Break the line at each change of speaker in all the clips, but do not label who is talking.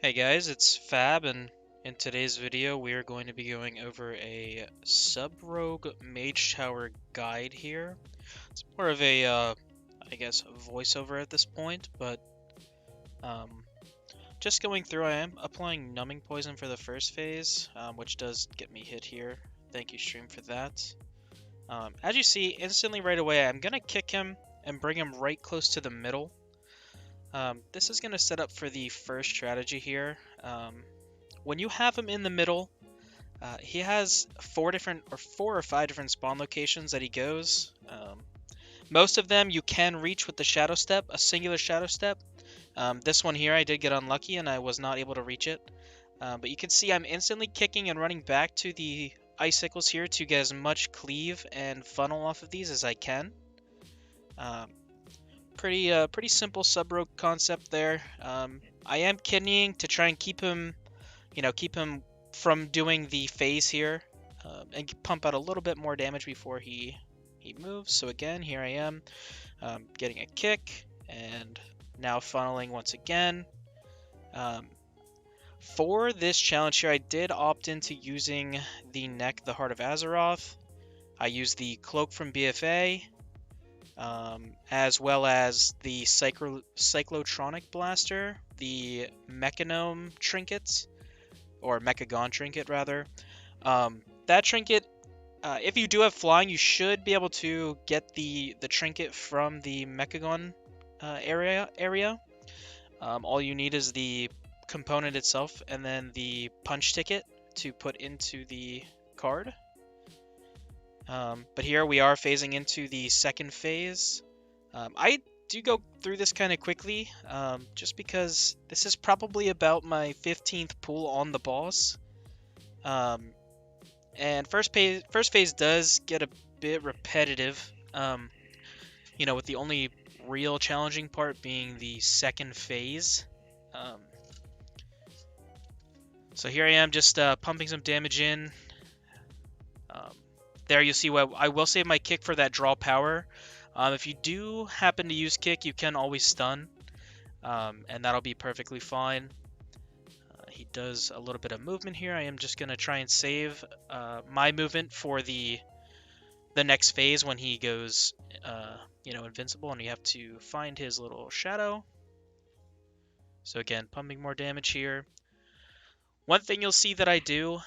Hey guys, it's Fab, and in today's video we are going to be going over a sub-rogue mage tower guide here. It's more of a, I guess, voiceover at this point, but um, just going through, I am applying numbing poison for the first phase, which does get me hit here. Thank you, stream, for that. As you see, instantly right away, I'm going to kick him and bring him right close to the middle. This is going to set up for the first strategy here. When you have him in the middle, he has four or five different spawn locations that he goes. Most of them you can reach with the shadow step, a singular shadow step. This one here I did get unlucky and I was not able to reach it. But you can see I'm instantly kicking and running back to the icicles here to get as much cleave and funnel off of these as I can. Um, pretty simple sub-rogue concept there. I am kidneying to try and keep him from doing the phase here, and pump out a little bit more damage before he moves. So again, here I am, getting a kick, and now funneling once again. For this challenge here, I did opt into using the neck, the Heart of Azeroth. I used the Cloak from BFA, as well as the Cyclotronic Blaster, the Mechanome trinkets, or Mechagon trinket rather. That trinket, if you do have flying, you should be able to get the trinket from the Mechagon area. All you need is the component itself and then the punch ticket to put into the card. But here we are phasing into the second phase. I do go through this kind of quickly, just because this is probably about my 15th pull on the boss. And first phase does get a bit repetitive, with the only real challenging part being the second phase. So here I am just pumping some damage in. There you see what I will save my kick for that draw power. If you do happen to use kick, you can always stun, and that'll be perfectly fine. He does a little bit of movement here. I am just going to try and save my movement for the next phase when he goes, invincible, and you have to find his little shadow. So again, pumping more damage here. One thing you'll see that I do,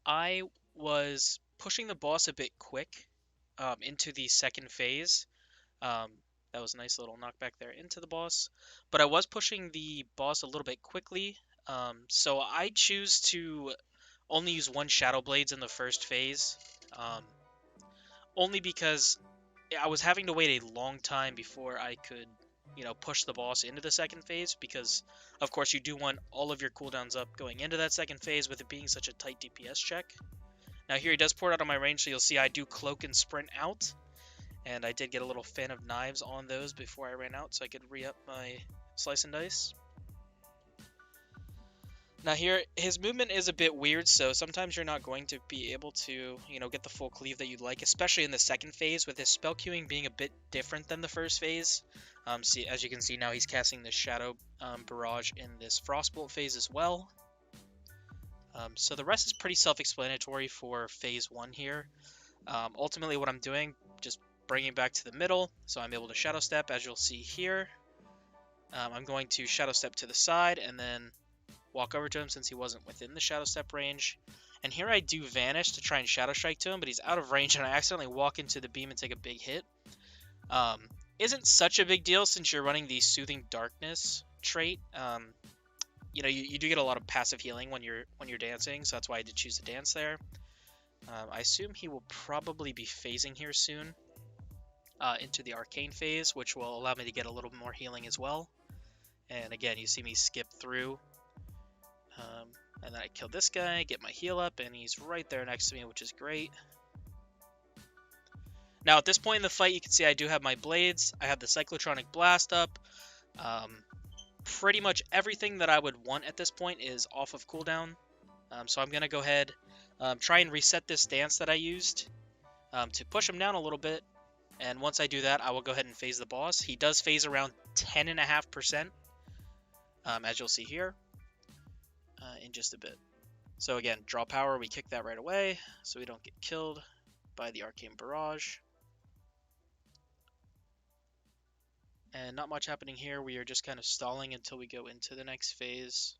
I was pushing the boss a bit quick into the second phase. That was a nice little knockback there into the boss. But I was pushing the boss a little bit quickly. So I choose to only use one Shadow Blades in the first phase. Only because I was having to wait a long time before I could, push the boss into the second phase. Because, of course, you do want all of your cooldowns up going into that second phase with it being such a tight DPS check. Now here he does pour it out of my range, so you'll see I do cloak and sprint out. And I did get a little fan of knives on those before I ran out, so I could re-up my slice and dice. Now here, his movement is a bit weird, so sometimes you're not going to be able to, get the full cleave that you'd like, especially in the second phase, with his spell queuing being a bit different than the first phase. See, as you can see now, he's casting the Shadow Barrage in this Frostbolt phase as well. So the rest is pretty self-explanatory for phase 1 here. Ultimately, what I'm doing, just bringing back to the middle, so I'm able to shadow step, as you'll see here. I'm going to shadow step to the side and then walk over to him since he wasn't within the shadow step range. And here I do vanish to try and shadow strike to him, but he's out of range and I accidentally walk into the beam and take a big hit. Isn't such a big deal since you're running the Soothing Darkness trait. You do get a lot of passive healing when you're dancing, so that's why I did choose to dance there. I assume he will probably be phasing here soon. Into the arcane phase, which will allow me to get a little more healing as well. And again, you see me skip through. And then I kill this guy, get my heal up, and he's right there next to me, which is great. Now, at this point in the fight, you can see I do have my blades. I have the Cyclotronic Blast up. Pretty much everything that I would want at this point is off of cooldown. So I'm going to go ahead, try and reset this dance that I used to push him down a little bit. And once I do that, I will go ahead and phase the boss. He does phase around 10.5%. as you'll see here in just a bit. So again, draw power, we kick that right away so we don't get killed by the Arcane Barrage. And not much happening here. We are just kind of stalling until we go into the next phase.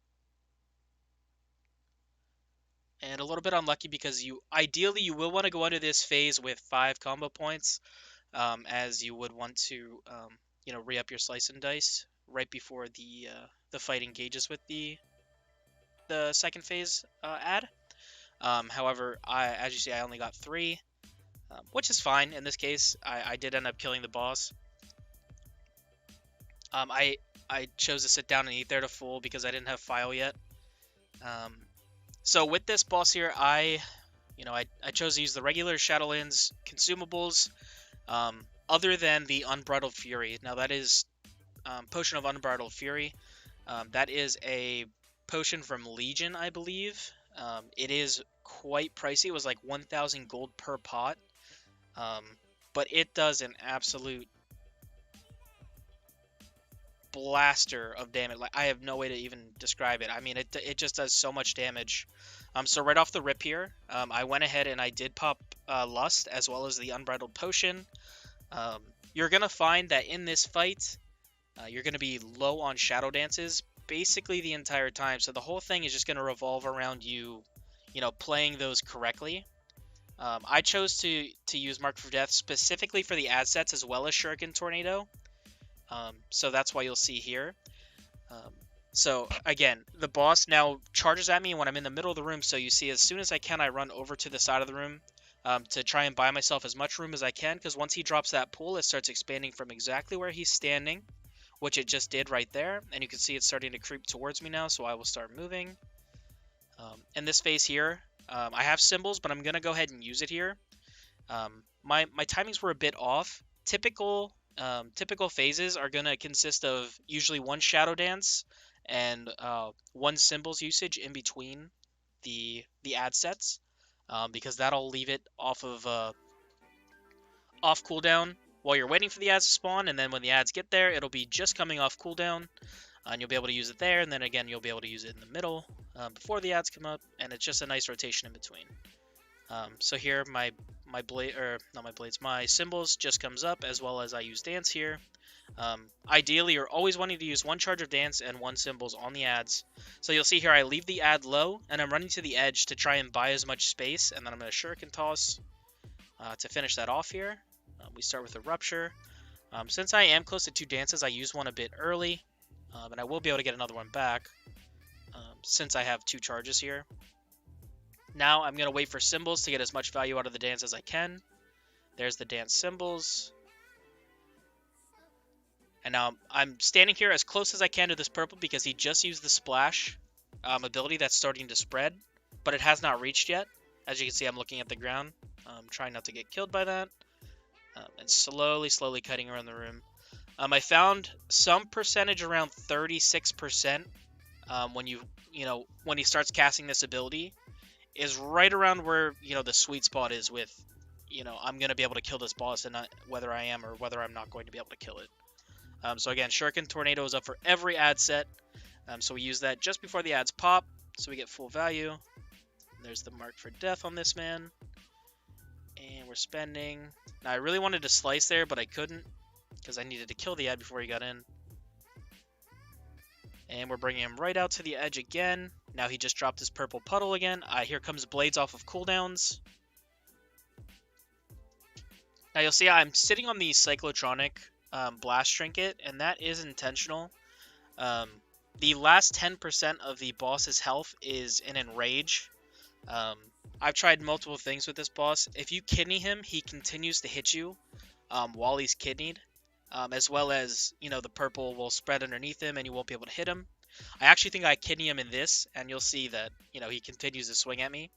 And a little bit unlucky because ideally you will want to go into this phase with 5 combo points, as you would want to re-up your slice and dice right before the fight engages with the second phase ad. However, as you see, I only got 3, which is fine in this case. I did end up killing the boss. I chose to sit down and eat there to full because I didn't have file yet. So with this boss here, I chose to use the regular Shadowlands consumables, other than the Unbridled Fury. Now that is Potion of Unbridled Fury. That is a potion from Legion, I believe. It is quite pricey. It was like 1,000 gold per pot. But it does an absolute blaster of damage. Like, I have no way to even describe it. I mean, it just does so much damage. So right off the rip here, I went ahead and I did pop Lust as well as the Unbridled Potion. You're gonna find that in this fight, you're gonna be low on Shadow Dances basically the entire time. So the whole thing is just gonna revolve around you, playing those correctly. I chose to use Mark for Death specifically for the ad sets as well as Shuriken Tornado. So that's why you'll see here. So again, the boss now charges at me when I'm in the middle of the room. So you see, as soon as I can, I run over to the side of the room to try and buy myself as much room as I can. Because once he drops that pool, it starts expanding from exactly where he's standing, which it just did right there. And you can see it's starting to creep towards me now. So I will start moving. In this phase here, I have symbols, but I'm going to go ahead and use it here. My timings were a bit off. Typical phases are going to consist of usually 1 Shadow Dance and 1 symbols usage in between the ad sets, because that'll leave it off cooldown while you're waiting for the ads to spawn, and then when the ads get there, it'll be just coming off cooldown, and you'll be able to use it there, and then again you'll be able to use it in the middle before the ads come up, and it's just a nice rotation in between. So here my symbols just comes up, as well as I use dance here. Ideally, you're always wanting to use 1 charge of dance and 1 symbols on the ads. So you'll see here I leave the ad low, and I'm running to the edge to try and buy as much space, and then I'm going to Shuriken Toss to finish that off here. We start with a Rupture. Since I am close to 2 dances, I use 1 a bit early, and I will be able to get another one back since I have 2 charges here. Now I'm going to wait for symbols to get as much value out of the dance as I can. There's the dance symbols. And now I'm standing here as close as I can to this purple because he just used the splash ability that's starting to spread, but it has not reached yet. As you can see, I'm looking at the ground, trying not to get killed by that, and slowly cutting around the room. I found some percentage around 36% when he starts casting this ability is right around where the sweet spot is with I'm gonna be able to kill this boss, and whether I am or whether I'm not going to be able to kill it. So again, Shuriken Tornado is up for every ad set. So we use that just before the ads pop, so we get full value. There's the Mark for Death on this man. And we're spending. Now I really wanted to slice there, but I couldn't because I needed to kill the ad before he got in. And we're bringing him right out to the edge again. Now he just dropped his purple puddle again. Here comes Blades off of cooldowns. Now you'll see I'm sitting on the Cyclotronic Blast Trinket, and that is intentional. The last 10% of the boss's health is an Enrage. I've tried multiple things with this boss. If you kidney him, he continues to hit you while he's kidneyed, as well as, the purple will spread underneath him and you won't be able to hit him. I actually think I kidney him in this, and you'll see that, he continues to swing at me.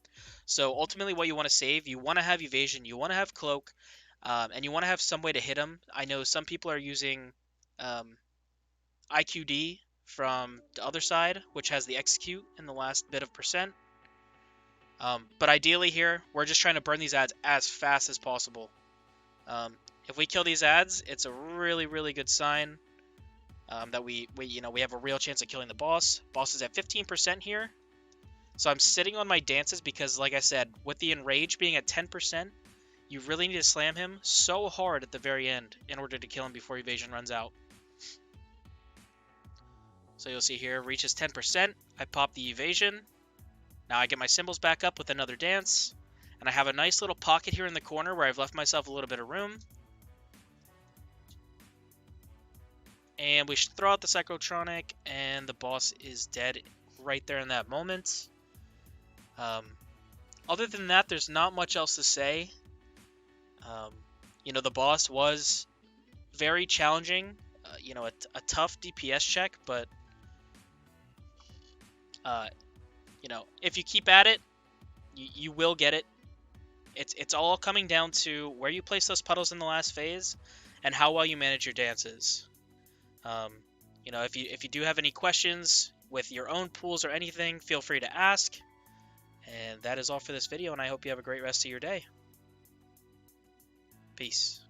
So ultimately what you want to save, you want to have Evasion, you want to have Cloak, and you want to have some way to hit him. I know some people are using IQD from the other side, which has the Execute in the last bit of percent. But ideally here, we're just trying to burn these ads as fast as possible. If we kill these ads, it's a really good sign. that we have a real chance of killing the boss. Boss is at 15% here. So I'm sitting on my dances because, like I said, with the enrage being at 10%, you really need to slam him so hard at the very end in order to kill him before evasion runs out. So you'll see here, reaches 10%. I pop the evasion. Now I get my symbols back up with another dance. And I have a nice little pocket here in the corner where I've left myself a little bit of room. And we should throw out the Psychotronic, and the boss is dead right there in that moment. Other than that, there's not much else to say. The boss was very challenging. A tough DPS check, but if you keep at it, you will get it. It's all coming down to where you place those puddles in the last phase, and how well you manage your dances. If you do have any questions with your own pools or anything, feel free to ask. And that is all for this video, and I hope you have a great rest of your day. Peace.